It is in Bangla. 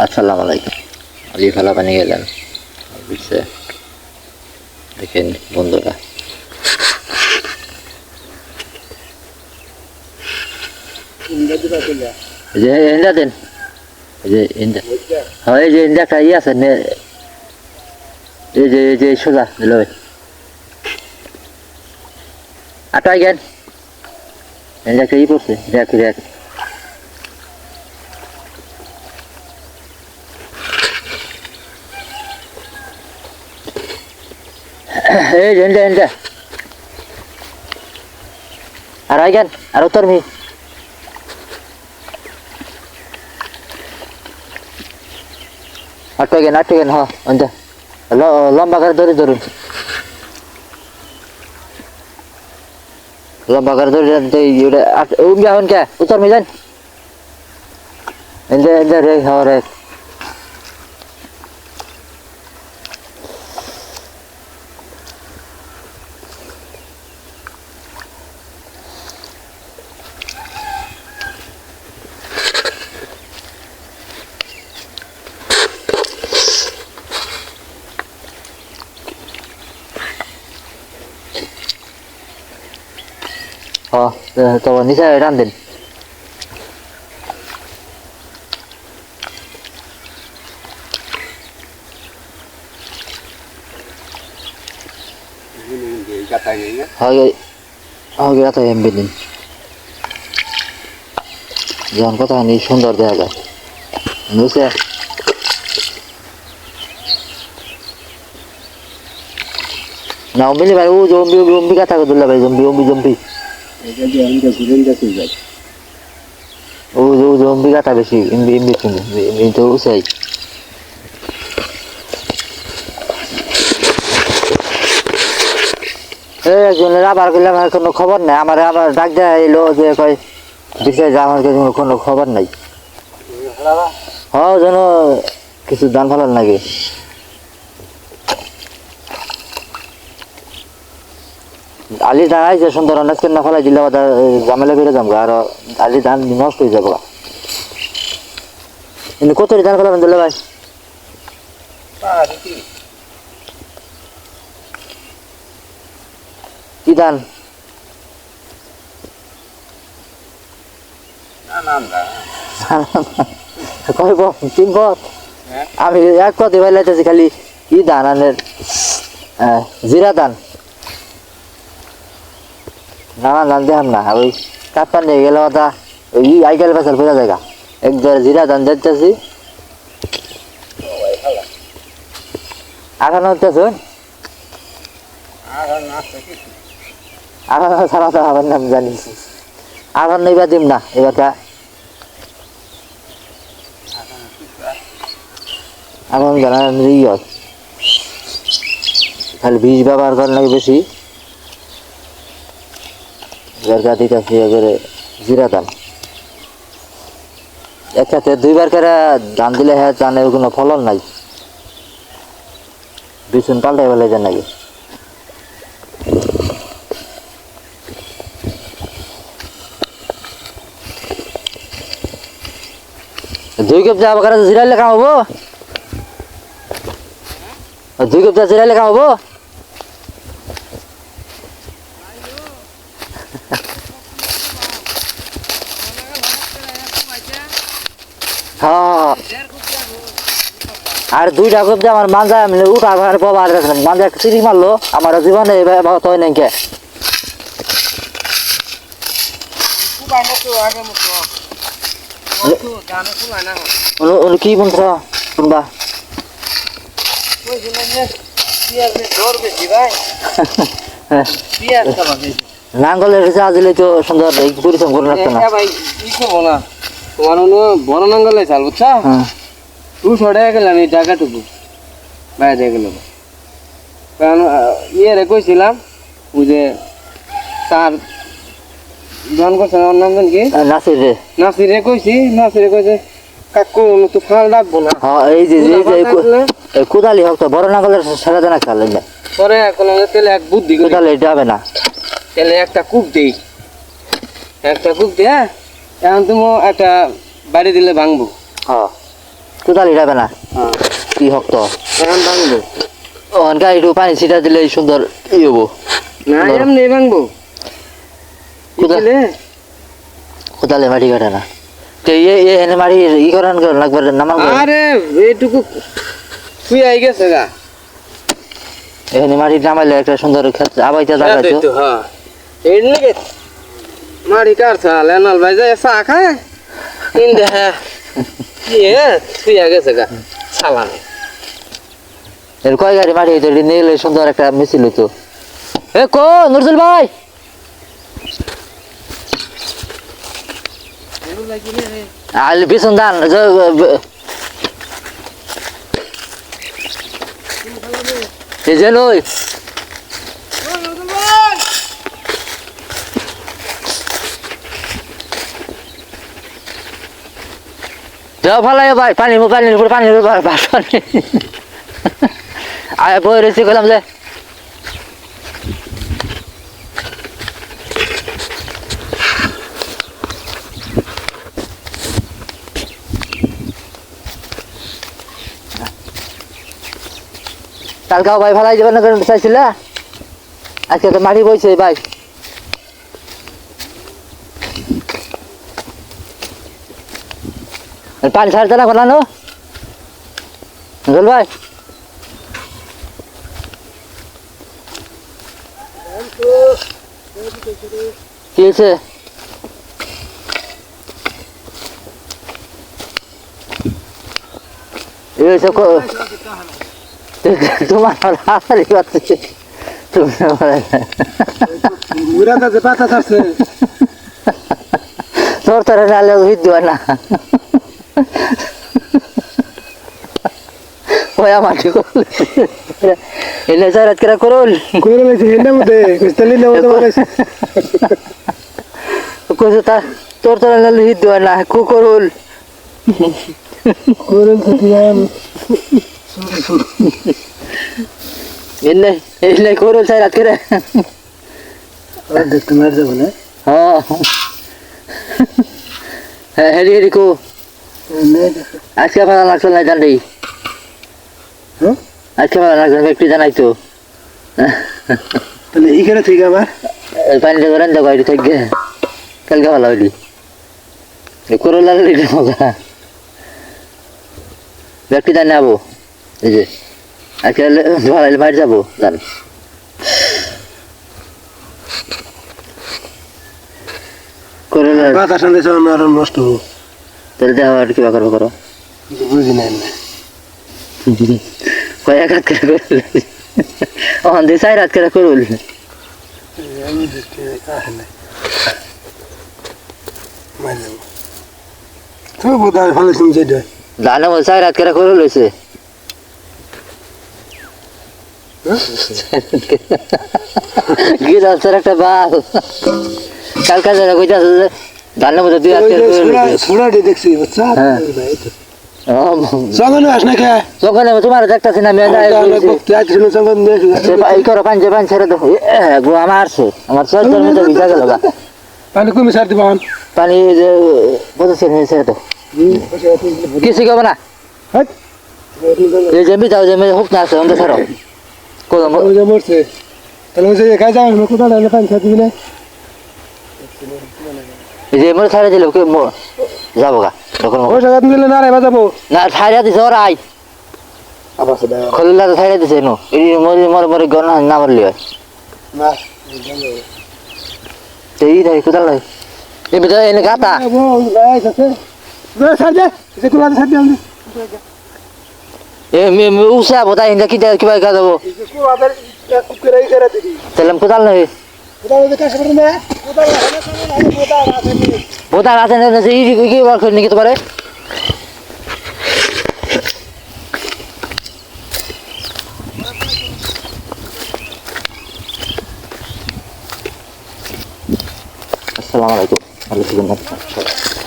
আসসালামু আলাইকুম। আলি ফালা পানি গেলেন বুঝছে, দেখেন বন্ধুরা যে ইন্দা দেন, যে ইন্দা হয়, যে ইন্দা খাই আছে, এই যে সোজা দিল আটাই গেন ইন্দা খাই পড়ছে, দেখ দেখ এই যে ইন্দা ইন্দা আর আই গেন আর উত্তর মি আটকে গেন হ্যাঁ ইন্দা লম্বা করে ধরুন lomba kartu nanti udah umjahun ke utar misan ente rek horek to ni saya rantin আগে এত এমবি দিন যখন কথা নি সুন্দর দেখা যায় বুঝছে না অম্বিলি ভাই ও জম্বি কথা কইলা ভাই জম্বি ও জম্বি কথা বেশি এমবি তো চাই একজনের আবার গেলাম কোনো খবর নাই আমার আবার ডাক দেয়া এলো যে কয় দিছে যে আমার কোনো খবর নাই হ্যাঁ যেন কিছু দান ফালার লাগে আলি ধান আইছে সুন্দর অনেক না ফলাই দিলে জামেলা বেড়ে যাবো আর আলি ধান নষ্ট হয়ে যাবো কিন্তু কত ধান ফেলাবেন দিলে ভাই কি ধান কইব তিন পথ আমি এক পথে ফেলাইতেছি খালি ই ধান আনের জিরা ধান নানা ধান দেখাম না ওই কাপড় নিয়ে গেলে ওটা ওই আইকাল ফেসাল ফেরা জায়গা একবার জিরা ধান দেখতেছি আঠানো হতেছুন আঠানো ছাড়া তো হবেন না আমি জানি আঠান্ন এবার দিম না এবারটা এখন জানা হয় খালি বীজ ব্যবহার করেন নাকি বেশি দিতেছি এবারে জিরা ধান একসাথে দুইবার করে ধান দিলে হ্যাঁ ধানের কোনো ফলন নাই বিছুন পাল্টাই বলে যায় নাকি দুই কাপ যা করে জিরাইলে খাওয়াবো দুই কাপ যা জিরাইলে খাওয়াবো হ্যাঁ আর দুইটা কপ যে আমার মাঞ্জা উঠা পাবার মাঞ্জা চিড়ি মারলো আমার জীবনে হয় নাকি কি বলছ শুনবা নাঙ্গলের আজিলে তো সুন্দর পরিশ্রম করে রাখতো না তোমার বড় নাঙ্গলে চাল বুঝছা তুই সরে গেলাম এই জায়গাটুকু বাইরে গেল কারণ ইয়ে কইছিলাম ওই যে তার জন করছে ওর নাম জান কি নাসিরে কইছে কাকু তো ফাল ডাকবো না হ্যাঁ এই যে কোদালি হোক তো বড় নাঙ্গলের সারা জানা খেয়াল না পরে এখন তেলে এক বুদ্ধি কোদালি যাবে না তেলে একটা কূপ দেই এখন তুমি একটা বাড়ি দিলে ভাঙবো হ্যাঁ কোদালি যাবে না হ্যাঁ কি শক্ত এখন ভাঙবো অনকা একটু পানি ছিটা দিলে সুন্দর ই হবো না এমনি ভাঙবো কোদাল বুঝলে কোদালে মাটি কাটে না তো এনে মাটি ই করান লাগবে নামান আরে এইটুকু তুই আই গেছে গা এখানে মাটি নামাইলে একটা সুন্দর ক্ষেত আবাইতে জায়গা তো তো হ্যাঁ এই নাকি মারি কাটছা লেনাল ভাই যায় চা খায় তিন দেখা ইয়ে তুই আই গেছে গা সালাম এর কয় গাড়ি মাটি হইতে নিলে সুন্দর একটা মিছিল হতো এ কো নুরজুল ভাই আল বিছন দান এই যে নই যাও ফালাই ভাই পানির উপর বাসন আয় বই রেসি করলাম যে কালকাও ভাই ফালাই যাবেন না চাইছিল আজকে তো মাটি বইছে ভাই পানি ছাড়তে না করলানো জল ভাই কি হয়েছে তোমার হাসারি পাচ্ছে তুমি তোর তোর নালে ভিডিও না ওই মাটি করলে এলে সারাত করা করল করে লেছি হেন্ডা মতে কুস্তালি না মতে মারে কোসে তা তোর তোর নালে ভিডিও না কু করল করল তো দিলাম এলে করল সারাত করে আর দেখতে মার যাব না হ্যাঁ হেরি হেরি কো আজকে ভালো লাগছে না জানি হ্যাঁ আজকে ভালো লাগছে একটু জানাই তো তাহলে এইখানে থেকে আবার পানিটা করেন দেখো একটু থেকে কালকে ভালো হইলি করলা মজা ব্যক্তি জানি যাবো এই যে আজকে ভালো হইলে বাইরে যাবো জানি করলা বাতাস আনতে চাও না আর নষ্ট হবো তাহলে দেওয়া আর কিবা করবো করো বুঝি নাই না কয়েক হাত করে করল ওখান দিয়ে 4 হাত করে করল আমি দেখতে আহে না মার যাব তো বোধহয় ভালো শুনছে এটা জানে বল 4 হাত করে করল হয়েছে গিয়ে যাচ্ছে একটা বাল কালকা যারা কইতাছে যে জানে মধ্যে 2 হাত করে করল ছোড়াটি দেখছি বাচ্চা হ্যাঁ। সঙ্গে আস না কে যখন তোমার দেখতেছি না এই করো পানি ছেড়ে দেখো গো আমারছে আমার 14 মিনিট ভিজা গেল গা পানি কমে সার দিবান পানি বসে ছেড়ে দাও কিছু করবো না এই যে মিটাও যে হোক না আছে অন্ধ ছাড়ো কোথাও মরছে তাহলে ওই যে কাজ যাও না কোথাও না পানি সার দিবি না এই যে মরে ছাড়ে দিল যাবো গা তখন ওই জায়গা দিলে না রে বাজাবো না ছাড়িয়া দিছে ওরা আই আবার সেটা খলিলা তো ছাড়িয়া দিছে নো এই মরে গণ না মরলি হয় না এই নাই কোথাও নাই এই ভিতরে এনে গাতা ও গাইস আছে না সার দে যে কোলা সার দে আমি এ উসা বোতাই ইন্দা কিবা গা যাবো কোলা আদার কুকুরাই করে দিবি তাহলে কোথাও নাই কোথাও যে কাজ করবে না কোথাও না কোথাও আছে বোতা আছে না কি বার করে নাকি তোমারে আসসালামু আলাইকুম ভালো থাকবেন